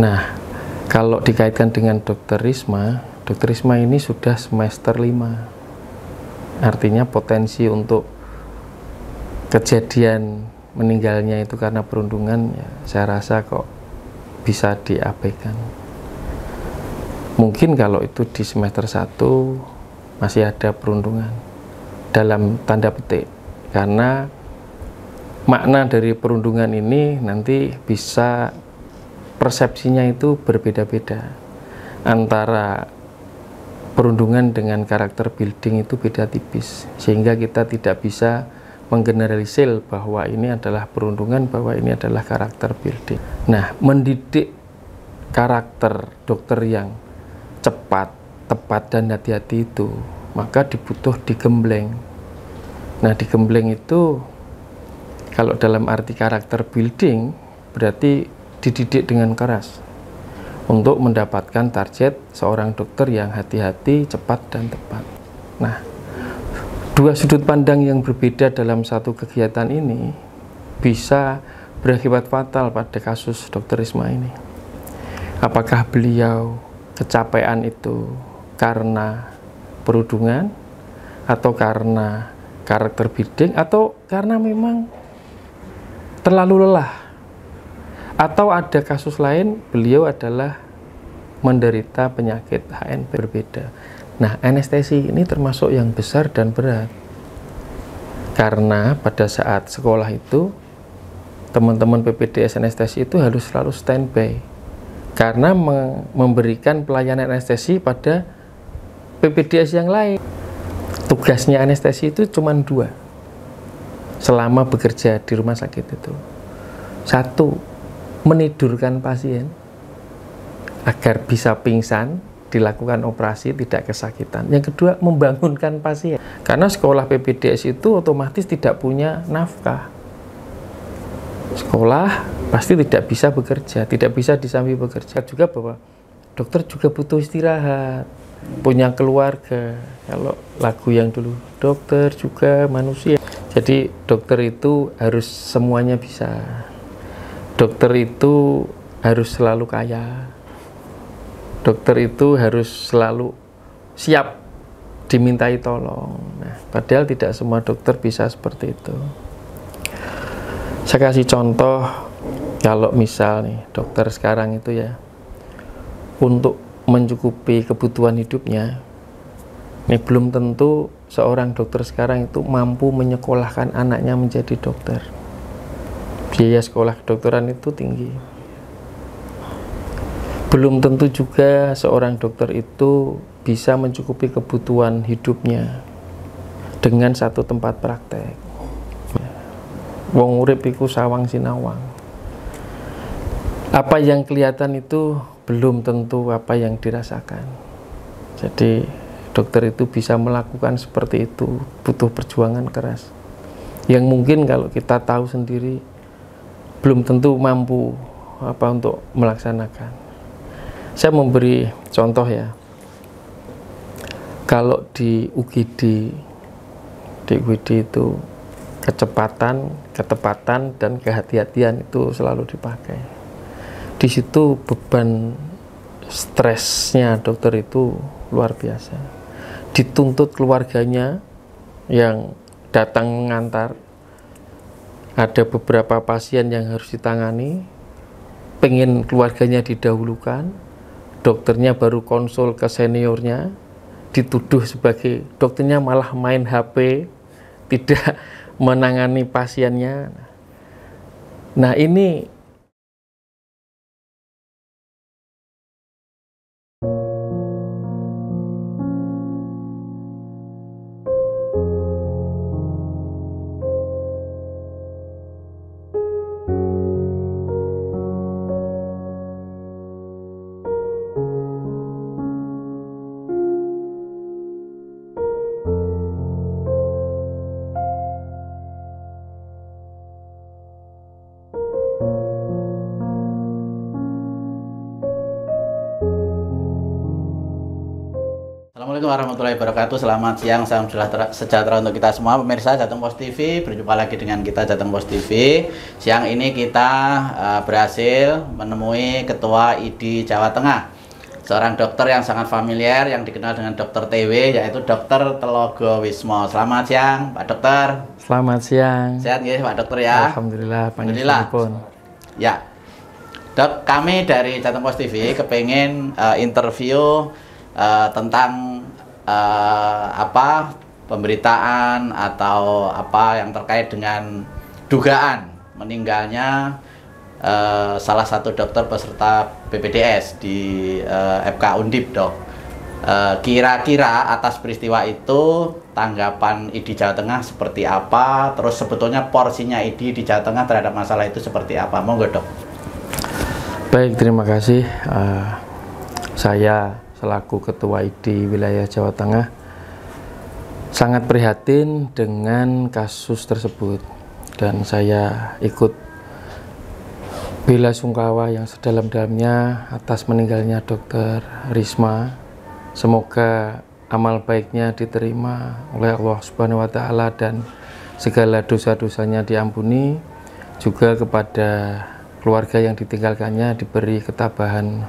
Nah, kalau dikaitkan dengan Dr. Risma ini sudah semester 5. Artinya potensi untuk kejadian meninggalnya itu karena perundungan, ya, saya rasa kok bisa diabaikan. Mungkin kalau itu di semester 1 masih ada perundungan dalam tanda petik, karena makna dari perundungan ini nanti bisa persepsinya itu berbeda-beda. Antara perundungan dengan karakter building itu beda tipis, sehingga kita tidak bisa menggeneralisir bahwa ini adalah perundungan, bahwa ini adalah karakter building. Nah, mendidik karakter dokter yang cepat, tepat, dan hati-hati itu, maka dibutuh digembleng. Nah, digembleng itu kalau dalam arti karakter building berarti dididik dengan keras untuk mendapatkan target seorang dokter yang hati-hati, cepat, dan tepat. Nah, dua sudut pandang yang berbeda dalam satu kegiatan ini bisa berakibat fatal pada kasus Dr. Risma ini. Apakah beliau kecapean itu karena perundungan, atau karena karakter building, atau karena memang terlalu lelah, atau ada kasus lain beliau adalah menderita penyakit HNP berbeda. Nah, anestesi ini termasuk yang besar dan berat, karena pada saat sekolah itu teman-teman PPDS anestesi itu harus selalu standby, karena memberikan pelayanan anestesi pada PPDS yang lain. Tugasnya anestesi itu cuma 2 selama bekerja di rumah sakit itu. 1, menidurkan pasien agar bisa pingsan, dilakukan operasi, tidak kesakitan. Yang kedua, membangunkan pasien. Karena sekolah PPDS itu otomatis tidak punya nafkah. Sekolah pasti tidak bisa bekerja, tidak bisa disambi bekerja. Juga bahwa dokter juga butuh istirahat, punya keluarga. Kalau lagu yang dulu, dokter juga manusia. Jadi dokter itu harus semuanya bisa. Dokter itu harus selalu kaya. Dokter itu harus selalu siap dimintai tolong. Nah, padahal tidak semua dokter bisa seperti itu. Saya kasih contoh, kalau misal nih dokter sekarang itu ya, untuk mencukupi kebutuhan hidupnya, ini belum tentu seorang dokter sekarang itu mampu menyekolahkan anaknya menjadi dokter. Biaya sekolah kedokteran itu tinggi. Belum tentu juga seorang dokter itu bisa mencukupi kebutuhan hidupnya dengan satu tempat praktek. Wong urip iku sawang sinawang. Apa yang kelihatan itu belum tentu apa yang dirasakan. Jadi dokter itu bisa melakukan seperti itu, butuh perjuangan keras. Yang mungkin kalau kita tahu sendiri belum tentu mampu untuk melaksanakan. Saya memberi contoh ya, kalau di UGD itu kecepatan, ketepatan, dan kehati-hatian itu selalu dipakai. Di situ beban stresnya dokter itu luar biasa. Dituntut keluarganya yang datang mengantar, ada beberapa pasien yang harus ditangani, pengen keluarganya didahulukan, dokternya baru konsul ke seniornya, dituduh sebagai dokternya malah main HP, tidak menangani pasiennya. Nah, ini Assalamualaikum warahmatullahi wabarakatuh. Selamat siang, salam sejahtera untuk kita semua pemirsa Jateng Pos TV. Berjumpa lagi dengan kita Jateng Pos TV. Siang ini kita berhasil menemui Ketua ID Jawa Tengah, seorang dokter yang sangat familiar yang dikenal dengan Dokter TW, yaitu Dokter Telogo Wismo. Selamat siang, Pak Dokter. Selamat siang. Sehat ya, Pak Dokter ya? Alhamdulillah. Alhamdulillah. Ya, Dok, kami dari Jateng Pos TV kepengen interview tentang pemberitaan atau apa yang terkait dengan dugaan meninggalnya salah satu dokter peserta BPDS di FK Undip, Dok. Kira-kira atas peristiwa itu tanggapan ID Jawa Tengah seperti apa? Terus sebetulnya porsinya ID di Jawa Tengah terhadap masalah itu seperti apa? Monggo, Dok. Baik, terima kasih. Saya selaku Ketua ID Wilayah Jawa Tengah sangat prihatin dengan kasus tersebut, dan saya ikut bela sungkawa yang sedalam-dalamnya atas meninggalnya Dr. Risma. Semoga amal baiknya diterima oleh Allah Subhanahu wa Ta'ala dan segala dosa-dosanya diampuni, juga kepada keluarga yang ditinggalkannya diberi ketabahan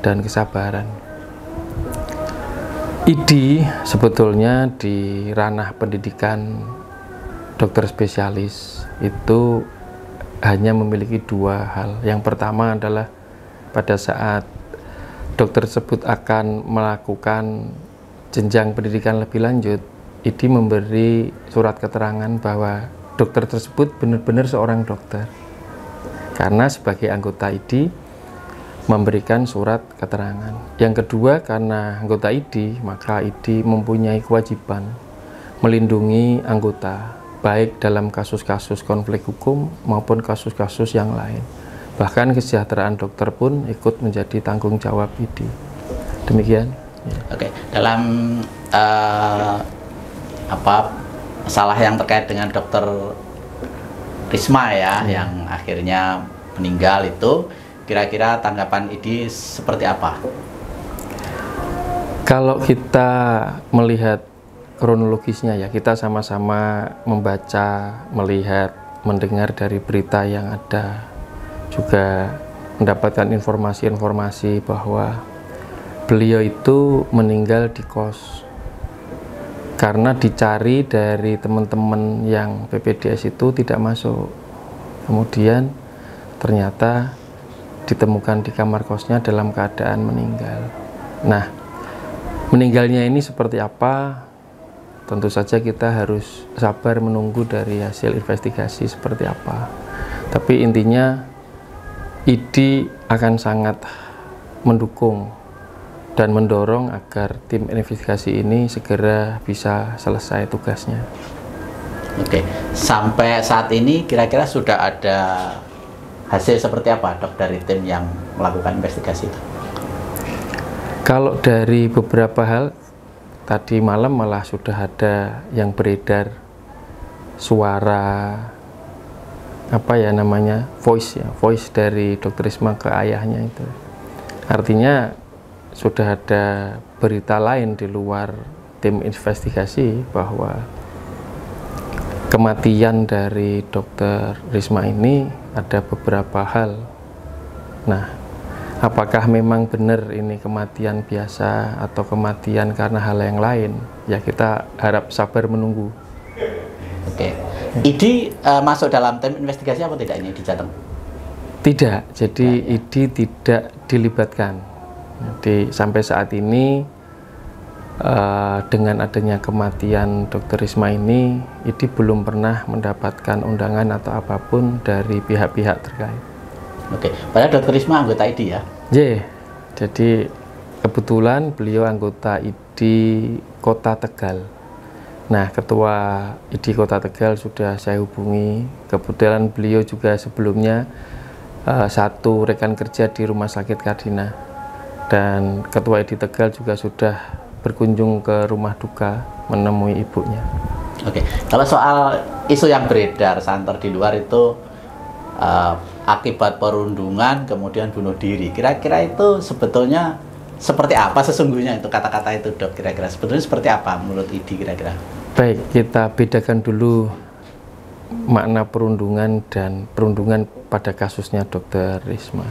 dan kesabaran. ID sebetulnya di ranah pendidikan dokter spesialis itu hanya memiliki dua hal. Yang pertama adalah pada saat dokter tersebut akan melakukan jenjang pendidikan lebih lanjut, ID memberi surat keterangan bahwa dokter tersebut benar-benar seorang dokter. Karena sebagai anggota ID memberikan surat keterangan. Yang kedua, karena anggota ID, maka ID mempunyai kewajiban melindungi anggota, baik dalam kasus-kasus konflik hukum maupun kasus-kasus yang lain. Bahkan kesejahteraan dokter pun ikut menjadi tanggung jawab ID. Demikian. Oke, dalam masalah yang terkait dengan Dokter Risma ya, yang akhirnya meninggal itu, kira-kira tanggapan ID seperti apa? Kalau kita melihat kronologisnya ya, kita sama-sama membaca, melihat, mendengar dari berita yang ada, juga mendapatkan informasi-informasi bahwa beliau itu meninggal di kos karena dicari dari teman-teman yang BPDS itu tidak masuk. Kemudian ternyata ditemukan di kamar kosnya dalam keadaan meninggal. Nah, meninggalnya ini seperti apa? Tentu saja kita harus sabar menunggu dari hasil investigasi seperti apa. Tapi intinya ID akan sangat mendukung dan mendorong agar tim investigasi ini segera bisa selesai tugasnya. Oke, sampai saat ini kira-kira sudah ada hasil seperti apa, Dok, dari tim yang melakukan investigasi itu? Kalau dari beberapa hal, tadi malam malah sudah ada yang beredar suara voice dari Dr. Risma ke ayahnya itu. Artinya sudah ada berita lain di luar tim investigasi bahwa kematian dari Dr. Risma ini ada beberapa hal. Nah, apakah memang benar ini kematian biasa atau kematian karena hal yang lain? Ya, kita harap sabar menunggu. Oke. ID masuk dalam tim investigasi apa tidak ini di Jateng? Tidak, jadi ID tidak dilibatkan. Jadi sampai saat ini dengan adanya kematian Dr. Risma ini, ID belum pernah mendapatkan undangan atau apapun dari pihak-pihak terkait. Oke, padahal Dr. Risma anggota ID ya? Jadi kebetulan beliau anggota ID Kota Tegal. Nah, Ketua ID Kota Tegal sudah saya hubungi. Kebetulan beliau juga sebelumnya satu rekan kerja di Rumah Sakit Kardina. Dan Ketua ID Tegal juga sudah berkunjung ke rumah duka menemui ibunya. Oke, kalau soal isu yang beredar santer di luar itu akibat perundungan kemudian bunuh diri, kira-kira itu sebetulnya seperti apa sesungguhnya itu kata-kata itu dok, kira-kira sebetulnya seperti apa menurut IDI kira-kira? Baik, kita bedakan dulu makna perundungan dan perundungan pada kasusnya Dr. Risma.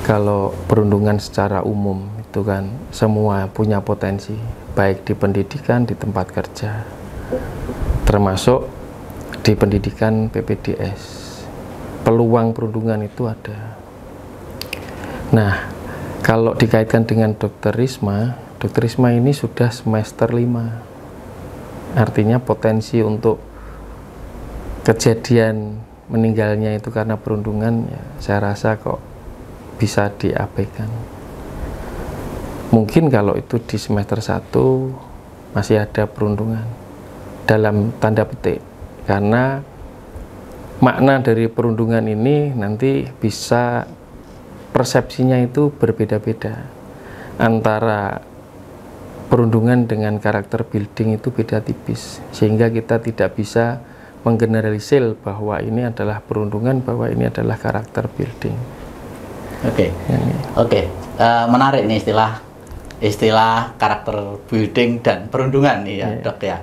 Kalau perundungan secara umum itu kan semua punya potensi, baik di pendidikan, di tempat kerja, termasuk di pendidikan PPDS. Peluang perundungan itu ada. Nah, kalau dikaitkan dengan Dr. Risma ini sudah semester 5. Artinya potensi untuk kejadian meninggalnya itu karena perundungan, ya, saya rasa kok bisa diabaikan. Mungkin kalau itu di semester 1 masih ada perundungan dalam tanda petik, karena makna dari perundungan ini nanti bisa persepsinya itu berbeda-beda. Antara perundungan dengan karakter building itu beda tipis, sehingga kita tidak bisa menggeneralisir bahwa ini adalah perundungan, bahwa ini adalah karakter building. Oke. Menarik nih istilah karakter building dan perundungan nih ya, dok ya.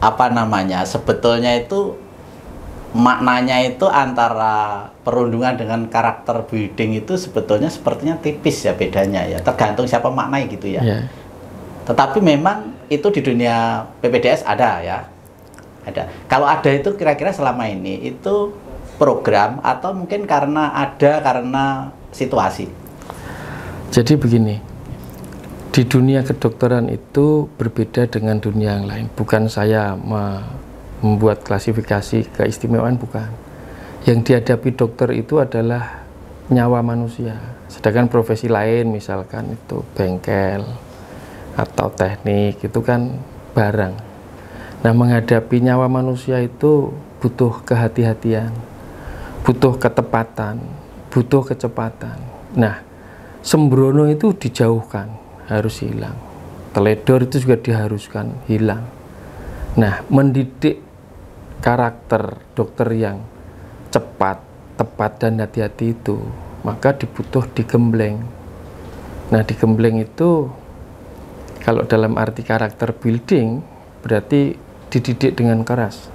Apa namanya? Sebetulnya itu maknanya itu antara perundungan dengan karakter building itu sebetulnya sepertinya tipis ya bedanya ya, tergantung siapa maknai gitu ya. Tetapi memang itu di dunia PPDS ada ya, ada. Kalau ada itu kira-kira selama ini itu program atau mungkin karena situasi. Jadi begini, di dunia kedokteran itu berbeda dengan dunia yang lain. Bukan saya membuat klasifikasi keistimewaan, bukan. Yang dihadapi dokter itu adalah nyawa manusia. Sedangkan profesi lain misalkan itu bengkel atau teknik, itu kan barang. Nah, menghadapi nyawa manusia itu butuh kehati-hatian, butuh ketepatan, butuh kecepatan. Nah, sembrono itu dijauhkan, harus hilang. Teledor itu juga diharuskan hilang. Nah, mendidik karakter dokter yang cepat, tepat, dan hati-hati itu, maka dibutuh digembleng. Nah, digembleng itu kalau dalam arti karakter building berarti dididik dengan keras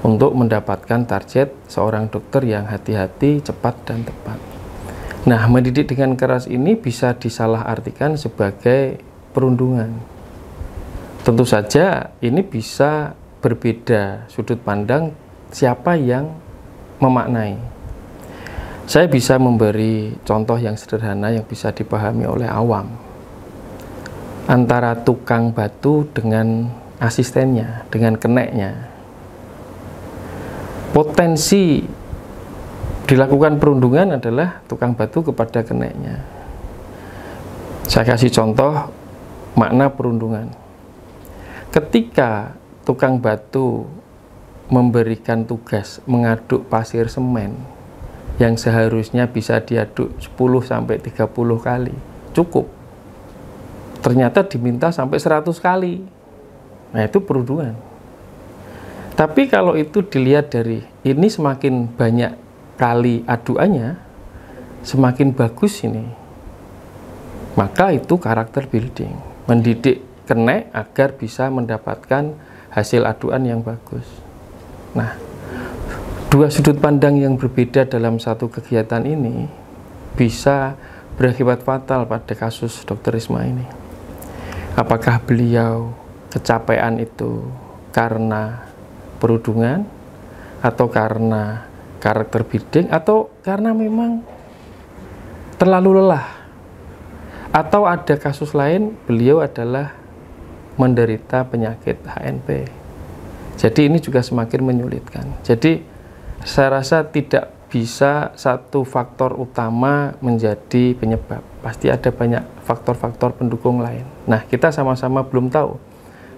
untuk mendapatkan target seorang dokter yang hati-hati, cepat, dan tepat. Nah, mendidik dengan keras ini bisa disalahartikan sebagai perundungan. Tentu saja ini bisa berbeda sudut pandang siapa yang memaknai. Saya bisa memberi contoh yang sederhana yang bisa dipahami oleh awam. Antara tukang batu dengan asistennya, dengan keneknya. Potensi dilakukan perundungan adalah tukang batu kepada keneknya. Saya kasih contoh makna perundungan. Ketika tukang batu memberikan tugas mengaduk pasir semen yang seharusnya bisa diaduk 10-30 kali, cukup. Ternyata diminta sampai 100 kali. Nah, itu perundungan. Tapi kalau itu dilihat dari ini semakin banyak kali aduannya, semakin bagus ini. Maka itu karakter building. Mendidik kenek agar bisa mendapatkan hasil aduan yang bagus. Nah, dua sudut pandang yang berbeda dalam satu kegiatan ini bisa berakibat fatal pada kasus Dr. Risma ini. Apakah beliau kecapean itu karena perundungan, atau karena karakter building, atau karena memang terlalu lelah, atau ada kasus lain beliau adalah menderita penyakit HNP. Jadi ini juga semakin menyulitkan. Jadi saya rasa tidak bisa satu faktor utama menjadi penyebab. Pasti ada banyak faktor-faktor pendukung lain. Nah, kita sama-sama belum tahu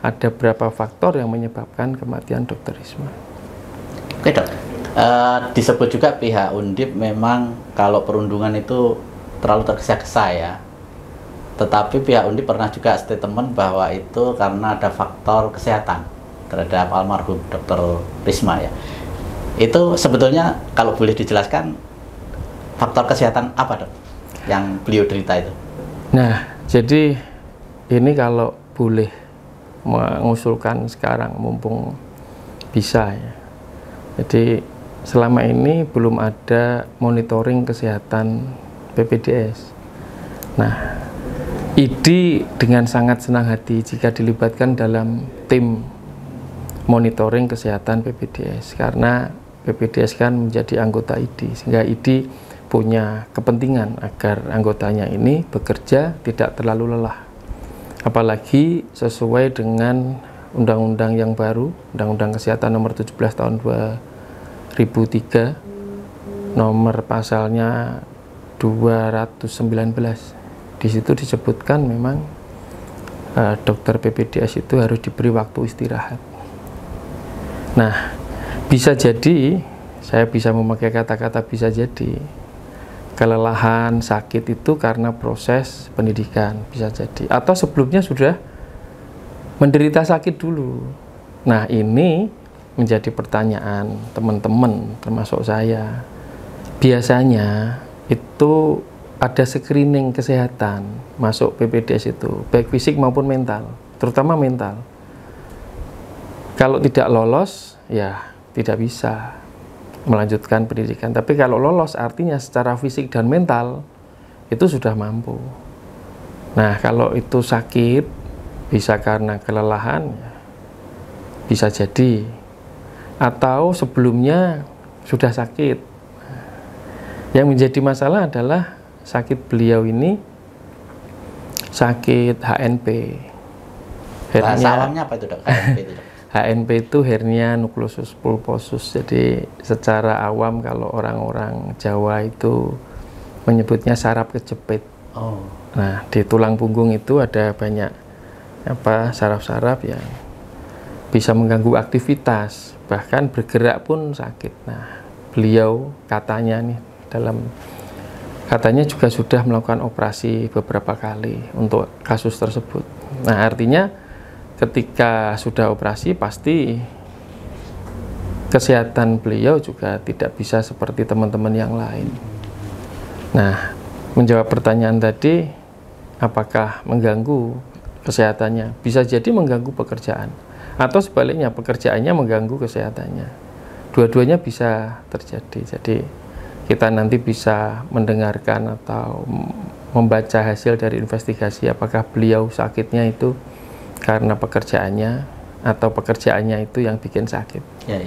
ada berapa faktor yang menyebabkan kematian Dr. Risma. Oke, Dok. Disebut juga pihak Undip memang kalau perundungan itu terlalu tergesa-gesa ya. Tetapi pihak Undip pernah juga statement bahwa itu karena ada faktor kesehatan terhadap almarhum Dr. Risma ya. Itu sebetulnya kalau boleh dijelaskan faktor kesehatan apa, Dok? yang beliau derita itu? Nah, jadi ini kalau boleh mengusulkan sekarang mumpung bisa ya. Jadi selama ini belum ada monitoring kesehatan PPDS. Nah, IDI dengan sangat senang hati jika dilibatkan dalam tim monitoring kesehatan PPDS, karena PPDS kan menjadi anggota IDI, sehingga IDI punya kepentingan agar anggotanya ini bekerja tidak terlalu lelah. Apalagi sesuai dengan undang-undang yang baru, Undang-Undang Kesehatan nomor 17 tahun 2003, nomor pasalnya 219. Di situ disebutkan memang dokter PPDS itu harus diberi waktu istirahat. Nah, bisa jadi, saya bisa memakai kata-kata bisa jadi, kelelahan, sakit itu karena proses pendidikan, bisa jadi. Atau sebelumnya sudah menderita sakit dulu. Nah, ini menjadi pertanyaan teman-teman, termasuk saya. Biasanya itu ada screening kesehatan masuk PPDS itu, baik fisik maupun mental, terutama mental. Kalau tidak lolos, ya tidak bisa melanjutkan pendidikan. Tapi kalau lolos, artinya secara fisik dan mental itu sudah mampu. Nah, kalau itu sakit, bisa karena kelelahan, ya, bisa jadi. Atau sebelumnya sudah sakit. Yang menjadi masalah adalah sakit beliau ini sakit HNP. Bahasa awamnya apa itu, Dok? HNP itu, Dok? HNP itu hernia nukleus pulposus. Jadi secara awam kalau orang-orang Jawa itu menyebutnya saraf kejepit. Oh. Nah, di tulang punggung itu ada banyak saraf-saraf yang bisa mengganggu aktivitas, bahkan bergerak pun sakit. Nah, beliau katanya juga sudah melakukan operasi beberapa kali untuk kasus tersebut. Nah, artinya ketika sudah operasi pasti kesehatan beliau juga tidak bisa seperti teman-teman yang lain. Nah, menjawab pertanyaan tadi, apakah mengganggu kesehatannya? Bisa jadi mengganggu pekerjaan, atau sebaliknya pekerjaannya mengganggu kesehatannya. Dua-duanya bisa terjadi. Jadi kita nanti bisa mendengarkan atau membaca hasil dari investigasi apakah beliau sakitnya itu karena pekerjaannya atau pekerjaannya itu yang bikin sakit. Ya.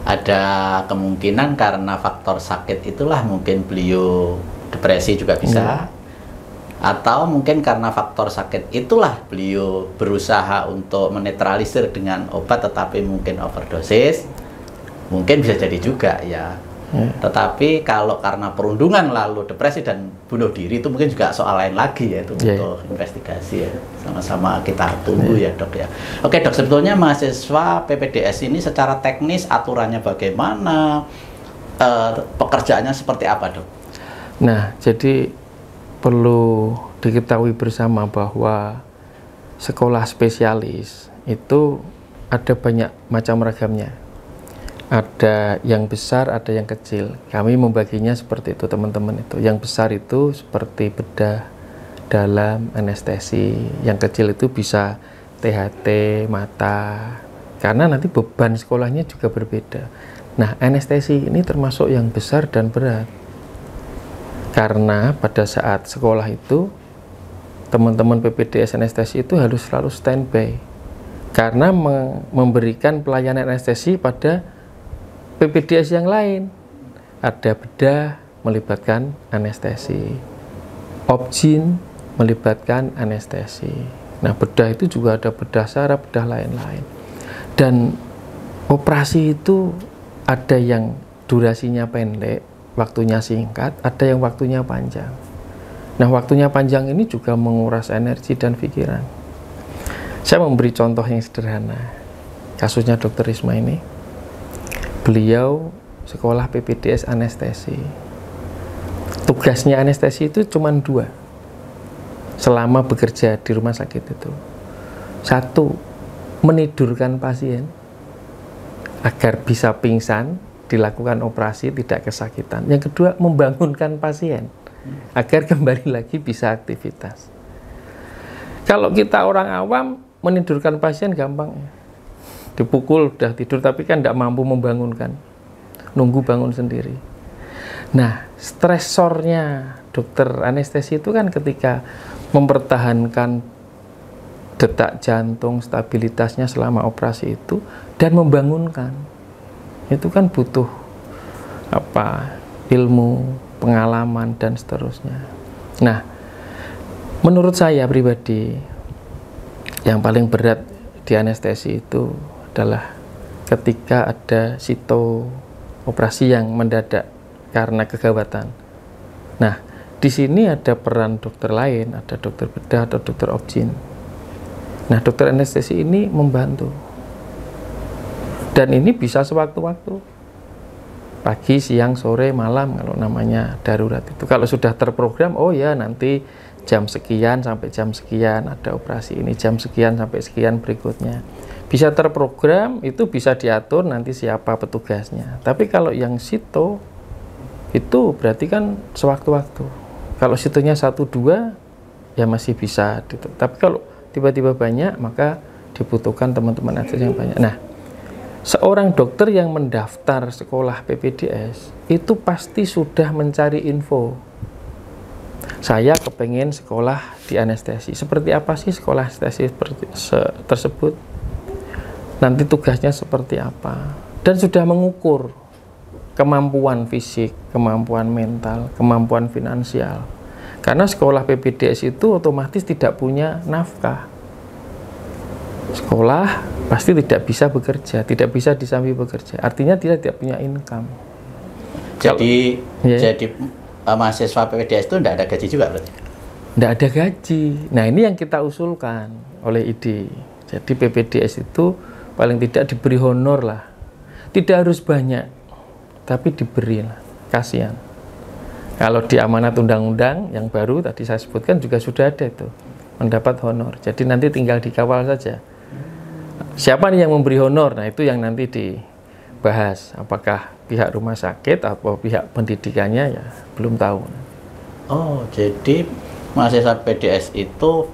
Ada kemungkinan karena faktor sakit itulah mungkin beliau depresi juga bisa. Atau mungkin karena faktor sakit itulah beliau berusaha untuk menetralisir dengan obat tetapi mungkin overdosis. Mungkin bisa jadi juga ya. Tetapi kalau karena perundungan lalu depresi dan bunuh diri itu mungkin juga soal lain lagi ya, itu untuk investigasi ya. Sama-sama kita tunggu ya, Dok ya. Oke, Dok, sebetulnya mahasiswa PPDS ini secara teknis aturannya bagaimana? Pekerjaannya seperti apa, Dok? Nah, jadi perlu diketahui bersama bahwa sekolah spesialis itu ada banyak macam ragamnya. Ada yang besar, ada yang kecil. Kami membaginya seperti itu, teman-teman itu. Yang besar itu seperti bedah dalam, anestesi. Yang kecil itu bisa THT, mata. Karena nanti beban sekolahnya juga berbeda. Nah, anestesi ini termasuk yang besar dan berat. Karena pada saat sekolah itu, teman-teman PPDS anestesi itu harus selalu standby. Karena memberikan pelayanan anestesi pada PPDS yang lain. Ada bedah melibatkan anestesi, obgyn melibatkan anestesi. Nah, bedah itu juga ada bedah saraf, bedah lain-lain. Dan operasi itu ada yang durasinya pendek, waktunya singkat, ada yang waktunya panjang. Nah, waktunya panjang ini juga menguras energi dan pikiran. Saya memberi contoh yang sederhana. Kasusnya Dr. Risma ini. Beliau sekolah PPDS anestesi. Tugasnya anestesi itu cuma 2 selama bekerja di rumah sakit itu. 1, menidurkan pasien agar bisa pingsan, dilakukan operasi tidak kesakitan. Yang kedua, membangunkan pasien agar kembali lagi bisa aktivitas. Kalau kita orang awam menidurkan pasien gampang, dipukul udah tidur, tapi kan tidak mampu membangunkan, nunggu bangun sendiri. Nah, stresornya dokter anestesi itu kan ketika mempertahankan detak jantung, stabilitasnya selama operasi itu, dan membangunkan. Itu kan butuh ilmu, pengalaman, dan seterusnya. Nah, menurut saya pribadi, yang paling berat di anestesi itu adalah ketika ada sito operasi yang mendadak karena kegawatan. Nah, di sini ada peran dokter lain, ada dokter bedah atau dokter obgyn. Nah, dokter anestesi ini membantu. Dan ini bisa sewaktu-waktu. Pagi, siang, sore, malam kalau namanya darurat itu. Kalau sudah terprogram, oh ya nanti jam sekian sampai jam sekian ada operasi ini, jam sekian sampai sekian berikutnya. Bisa terprogram, itu bisa diatur nanti siapa petugasnya. Tapi kalau yang sito, itu berarti kan sewaktu-waktu. Kalau sitonya 1-2, ya masih bisa. Gitu. Tapi kalau tiba-tiba banyak, maka dibutuhkan teman-teman anestesi yang banyak. Nah, seorang dokter yang mendaftar sekolah PPDS itu pasti sudah mencari info. Saya kepengen sekolah di anestesi. Seperti apa sih sekolah anestesi tersebut? Nanti tugasnya seperti apa? Dan sudah mengukur kemampuan fisik, kemampuan mental, kemampuan finansial. Karena sekolah PPDS itu otomatis tidak punya nafkah. Sekolah pasti tidak bisa bekerja, tidak bisa disambi bekerja. Artinya dia tidak punya income. Jadi mahasiswa PPDS itu tidak ada gaji juga berarti? Tidak ada gaji. Nah, ini yang kita usulkan oleh ID. Jadi PPDS itu paling tidak diberi honor lah. Tidak harus banyak, tapi diberi lah. Kasihan. Kalau di amanat undang-undang yang baru tadi saya sebutkan juga sudah ada itu, mendapat honor. Jadi nanti tinggal dikawal saja. Siapa nih yang memberi honor? Nah, itu yang nanti dibahas. Apakah pihak rumah sakit atau pihak pendidikannya, ya belum tahu. Oh, jadi mahasiswa PPDS itu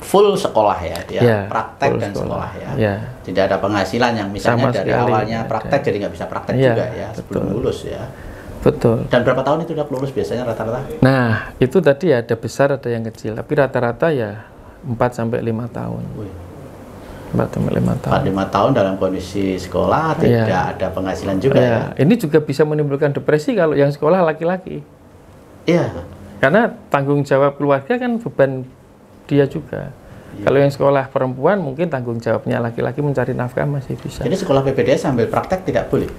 full sekolah ya, dia ya, praktek dan sekolah ya. Ya. Tidak ada penghasilan yang misalnya dari awalnya praktek jadi nggak bisa praktek juga ya, sebelum lulus ya. Betul. Dan berapa tahun itu udah lulus biasanya rata-rata? Nah, itu tadi ada besar, ada yang kecil. Tapi rata-rata ya 4-5 tahun. 4-5 tahun. 4-5 tahun dalam kondisi sekolah, tidak ada penghasilan juga ya. Ini juga bisa menimbulkan depresi kalau yang sekolah laki-laki. Iya. Karena tanggung jawab keluarga kan beban dia juga. Kalau yang sekolah perempuan mungkin tanggung jawabnya laki-laki mencari nafkah masih bisa. Jadi sekolah PPDS sambil praktek tidak boleh?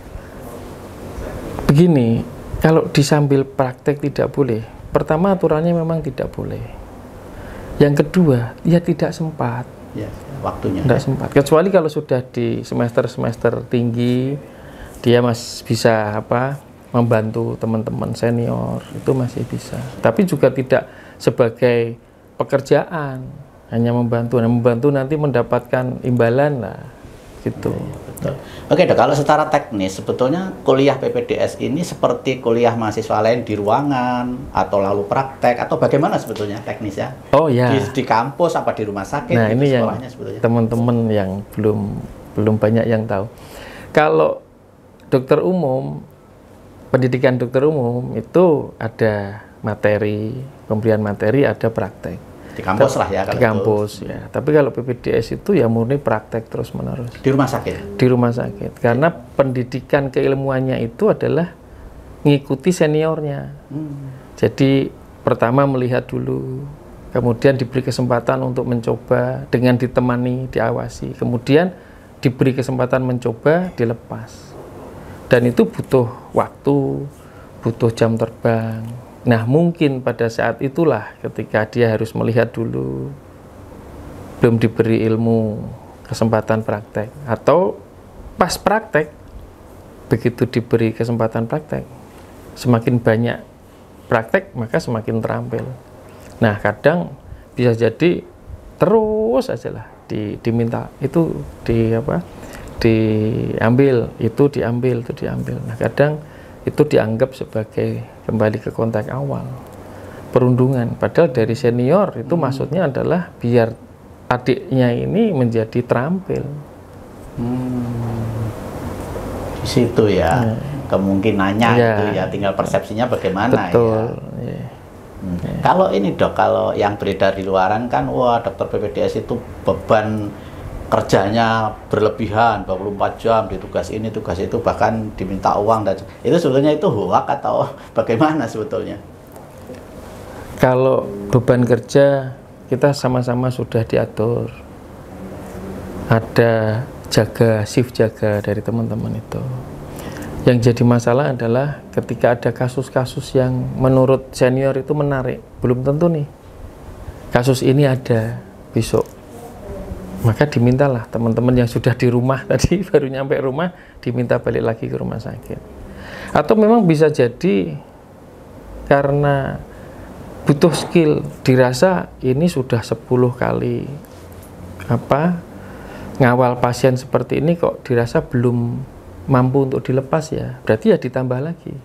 Begini, kalau disambil praktek tidak boleh. Pertama, aturannya memang tidak boleh. Yang kedua, ya tidak sempat. Ya, waktunya. Tidak sempat. Kecuali kalau sudah di semester-semester tinggi, dia masih bisa membantu teman-teman senior, itu masih bisa. Tapi juga tidak sebagai pekerjaan, hanya membantu. Nah, membantu nanti mendapatkan imbalan lah, gitu. Betul. Oke dok, kalau secara teknis sebetulnya kuliah PPDS ini seperti kuliah mahasiswa lain di ruangan atau lalu praktek atau bagaimana sebetulnya teknisnya? Oh ya. Di kampus apa di rumah sakit? Nah, ini yang teman-teman yang belum banyak yang tahu. Kalau dokter umum, pendidikan dokter umum itu ada materi, pemberian materi, ada praktek. Di kampus lah ya. Di kampus ya. Tapi kalau PPDS itu ya murni praktek terus menerus. Di rumah sakit? Di rumah sakit. Karena pendidikan keilmuannya itu adalah ngikuti seniornya. Jadi pertama melihat dulu, kemudian diberi kesempatan untuk mencoba dengan ditemani, diawasi. Kemudian diberi kesempatan mencoba, dilepas. Dan itu butuh waktu, butuh jam terbang. Nah, mungkin pada saat itulah ketika dia harus melihat dulu, belum diberi ilmu, kesempatan praktek. Atau pas praktek, begitu diberi kesempatan praktek, semakin banyak praktek, maka semakin terampil. Nah, kadang bisa jadi terus aja lah diminta, itu diambil, itu diambil. Nah, kadang itu dianggap sebagai kembali ke kontak awal. perundungan. Padahal dari senior itu maksudnya adalah biar adiknya ini menjadi terampil. Di situ ya kemungkinannya itu ya, tinggal persepsinya bagaimana. Betul. Ya. Kalau ini dok, kalau yang beredar di luaran kan, wah dokter PPDS itu beban kerjanya berlebihan, 24 jam di tugas ini, tugas itu, bahkan diminta uang, dan itu sebetulnya itu hoak atau bagaimana sebetulnya? Kalau beban kerja kita sama-sama sudah diatur, ada shift jaga dari teman-teman itu. Yang jadi masalah adalah ketika ada kasus-kasus yang menurut senior itu menarik, belum tentu nih kasus ini ada besok, maka dimintalah teman-teman yang sudah di rumah tadi baru nyampe rumah diminta balik lagi ke rumah sakit. Atau memang bisa jadi karena butuh skill, dirasa ini sudah 10 kali ngawal pasien seperti ini kok dirasa belum mampu untuk dilepas, ya berarti ya ditambah lagi.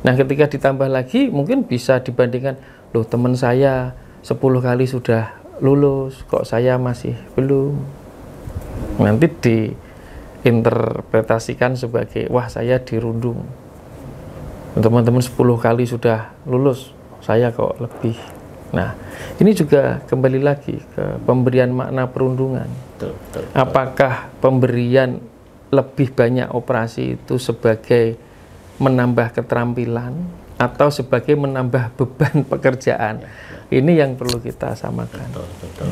Nah ketika ditambah lagi mungkin bisa dibandingkan, loh teman saya 10 kali sudah lulus kok saya masih belum, nanti diinterpretasikan sebagai wah saya dirundung, teman-teman 10 kali sudah lulus saya kok lebih. Nah ini juga kembali lagi ke pemberian makna perundungan. Apakah pemberian lebih banyak operasi itu sebagai menambah keterampilan atau sebagai menambah beban pekerjaan? Ini yang perlu kita samakan. Betul.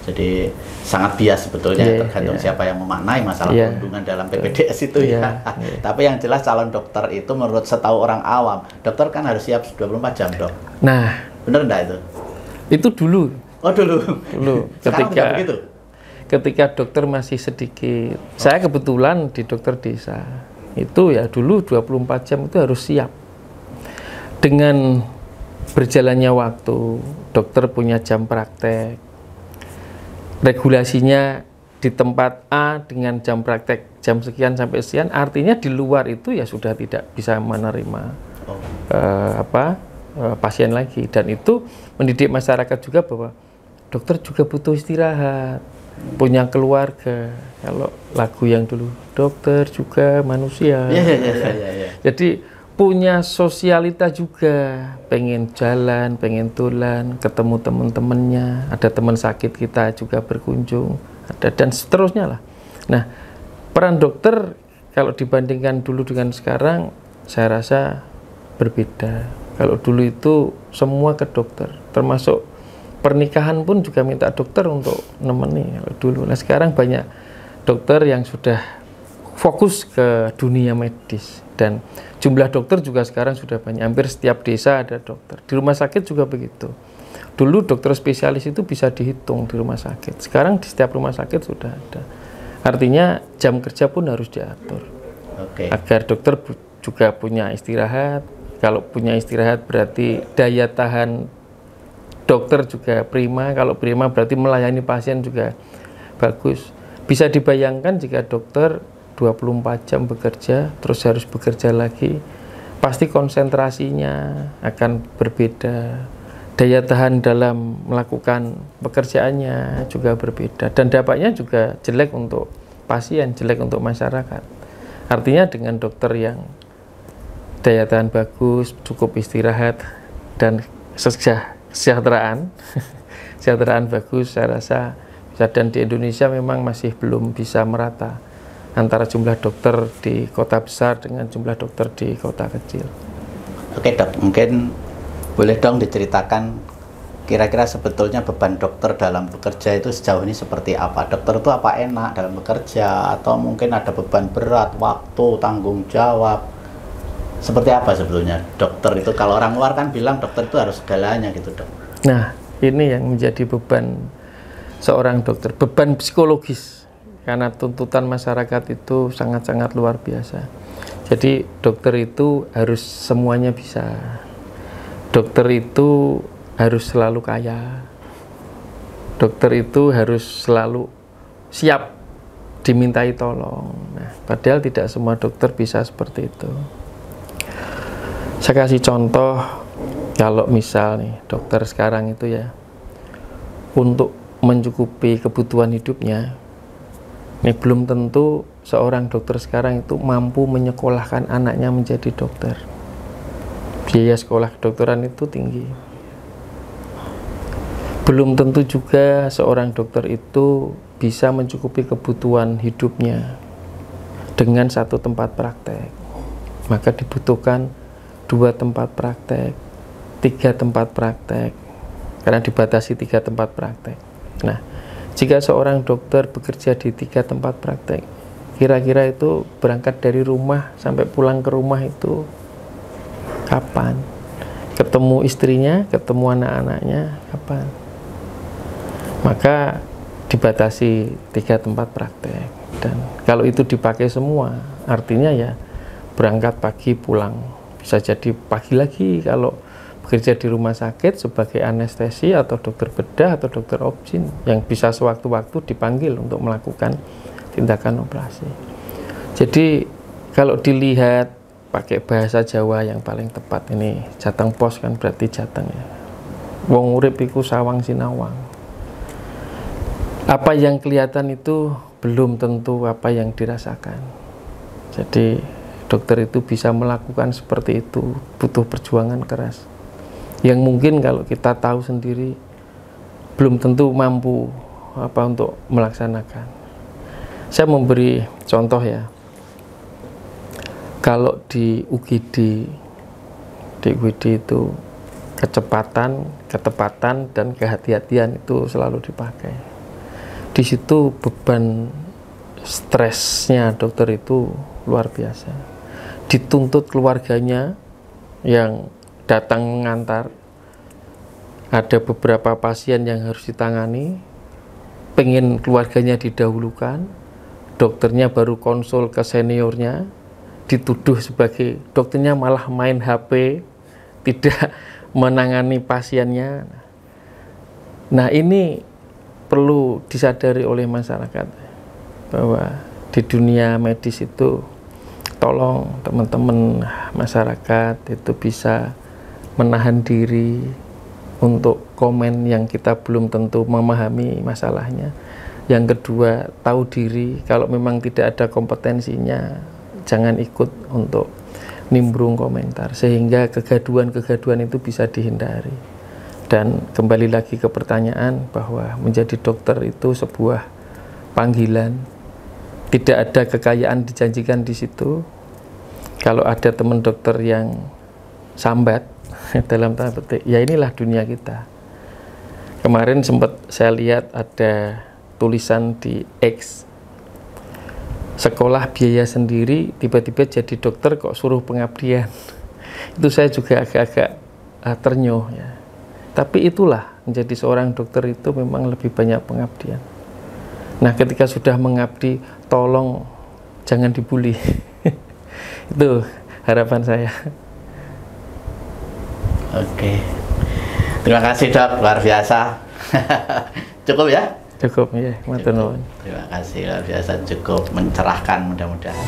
Jadi sangat bias sebetulnya, tergantung siapa yang memaknai masalah perundungan dalam PPDS itu ya. Tapi yang jelas calon dokter itu menurut setahu orang awam, dokter kan harus siap 24 jam dok. Nah, bener enggak itu? Itu dulu. Oh dulu. Sekarang tidak begitu? Ketika dokter masih sedikit, saya kebetulan di dokter desa, itu ya dulu 24 jam itu harus siap. Dengan berjalannya waktu, dokter punya jam praktek, regulasinya di tempat A dengan jam praktek jam sekian sampai sekian, artinya di luar itu ya sudah tidak bisa menerima pasien lagi. Dan itu mendidik masyarakat juga bahwa dokter juga butuh istirahat, punya keluarga. Kalau lagu yang dulu, dokter juga manusia. Jadi punya sosialita juga, pengen jalan, pengen tulan, ketemu teman-temannya, ada teman sakit kita juga berkunjung, ada, dan seterusnya lah. Nah, peran dokter kalau dibandingkan dulu dengan sekarang, saya rasa berbeda. Kalau dulu itu semua ke dokter, termasuk pernikahan pun juga minta dokter untuk nemeni dulu. Nah sekarang banyak dokter yang sudah fokus ke dunia medis, dan jumlah dokter juga sekarang sudah banyak, hampir setiap desa ada dokter. Di rumah sakit juga begitu. Dulu dokter spesialis itu bisa dihitung di rumah sakit, sekarang di setiap rumah sakit sudah ada. Artinya jam kerja pun harus diatur agar dokter juga punya istirahat. Kalau punya istirahat berarti daya tahan dokter juga prima, kalau prima berarti melayani pasien juga bagus. Bisa dibayangkan jika dokter 24 jam bekerja, terus harus bekerja lagi, pasti konsentrasinya akan berbeda. Daya tahan dalam melakukan pekerjaannya juga berbeda. Dan dampaknya juga jelek untuk pasien, jelek untuk masyarakat. Artinya dengan dokter yang daya tahan bagus, cukup istirahat, dan kesejahteraan bagus, saya rasa bisa. Dan di Indonesia memang masih belum bisa merata antara jumlah dokter di kota besar dengan jumlah dokter di kota kecil. Oke dok, mungkin boleh dong diceritakan kira-kira sebetulnya beban dokter dalam bekerja itu sejauh ini seperti apa? Dokter itu apa enak dalam bekerja, atau mungkin ada beban berat, waktu, tanggung jawab? Seperti apa sebetulnya dokter itu? Kalau orang luar kan bilang dokter itu harus segalanya gitu dok. Nah ini yang menjadi beban seorang dokter, beban psikologis, karena tuntutan masyarakat itu sangat-sangat luar biasa. Jadi dokter itu harus semuanya bisa, dokter itu harus selalu kaya, dokter itu harus selalu siap dimintai tolong. Nah, padahal tidak semua dokter bisa seperti itu. Saya kasih contoh, Kalau misal nih dokter sekarang itu ya, untuk mencukupi kebutuhan hidupnya, ini belum tentu seorang dokter sekarang itu mampu menyekolahkan anaknya menjadi dokter. Biaya sekolah kedokteran itu tinggi. Belum tentu juga seorang dokter itu bisa mencukupi kebutuhan hidupnya dengan satu tempat praktek. Maka dibutuhkan 2 tempat praktek, 3 tempat praktek, karena dibatasi 3 tempat praktek. Nah, jika seorang dokter bekerja di 3 tempat praktek, kira-kira itu berangkat dari rumah sampai pulang ke rumah itu kapan? Ketemu istrinya, ketemu anak-anaknya kapan? Maka dibatasi 3 tempat praktek. Dan kalau itu dipakai semua, artinya ya berangkat pagi pulang. Bisa jadi pagi lagi kalau bekerja di rumah sakit sebagai anestesi atau dokter bedah atau dokter obgyn yang bisa sewaktu-waktu dipanggil untuk melakukan tindakan operasi. Jadi kalau dilihat pakai bahasa Jawa yang paling tepat, ini jateng pos kan berarti jateng ya. Wong urip iku sawang sinawang. Apa yang kelihatan itu belum tentu apa yang dirasakan. Jadi dokter itu bisa melakukan seperti itu, butuh perjuangan keras. Yang mungkin kalau kita tahu sendiri belum tentu mampu untuk melaksanakan. Saya memberi contoh ya. Kalau di UGD itu kecepatan, ketepatan dan kehati-hatian itu selalu dipakai. Di situ beban stresnya dokter itu luar biasa. Dituntut keluarganya yang datang mengantar, ada beberapa pasien yang harus ditangani, pengen keluarganya didahulukan, dokternya baru konsul ke seniornya, dituduh sebagai dokternya malah main HP, tidak menangani pasiennya. Nah, ini perlu disadari oleh masyarakat bahwa di dunia medis itu tolong teman-teman masyarakat itu bisa menahan diri untuk komen yang kita belum tentu memahami masalahnya. Yang kedua, tahu diri kalau memang tidak ada kompetensinya, jangan ikut untuk nimbrung komentar, sehingga kegaduhan-kegaduhan itu bisa dihindari. Dan kembali lagi ke pertanyaan bahwa menjadi dokter itu sebuah panggilan, tidak ada kekayaan dijanjikan di situ. Kalau ada teman dokter yang sambat dalam tanda petik, ya inilah dunia kita. Kemarin sempat saya lihat ada tulisan di X, sekolah biaya sendiri, tiba-tiba jadi dokter kok suruh pengabdian. Itu saya juga agak-agak ternyuh ya. Tapi itulah, menjadi seorang dokter itu memang lebih banyak pengabdian. Nah, ketika sudah mengabdi, tolong jangan dibully. Itu harapan saya. Oke. Terima kasih Dok, luar biasa. Cukup ya? Cukup ya, matur nuwun. Terima kasih, luar biasa, cukup mencerahkan mudah-mudahan.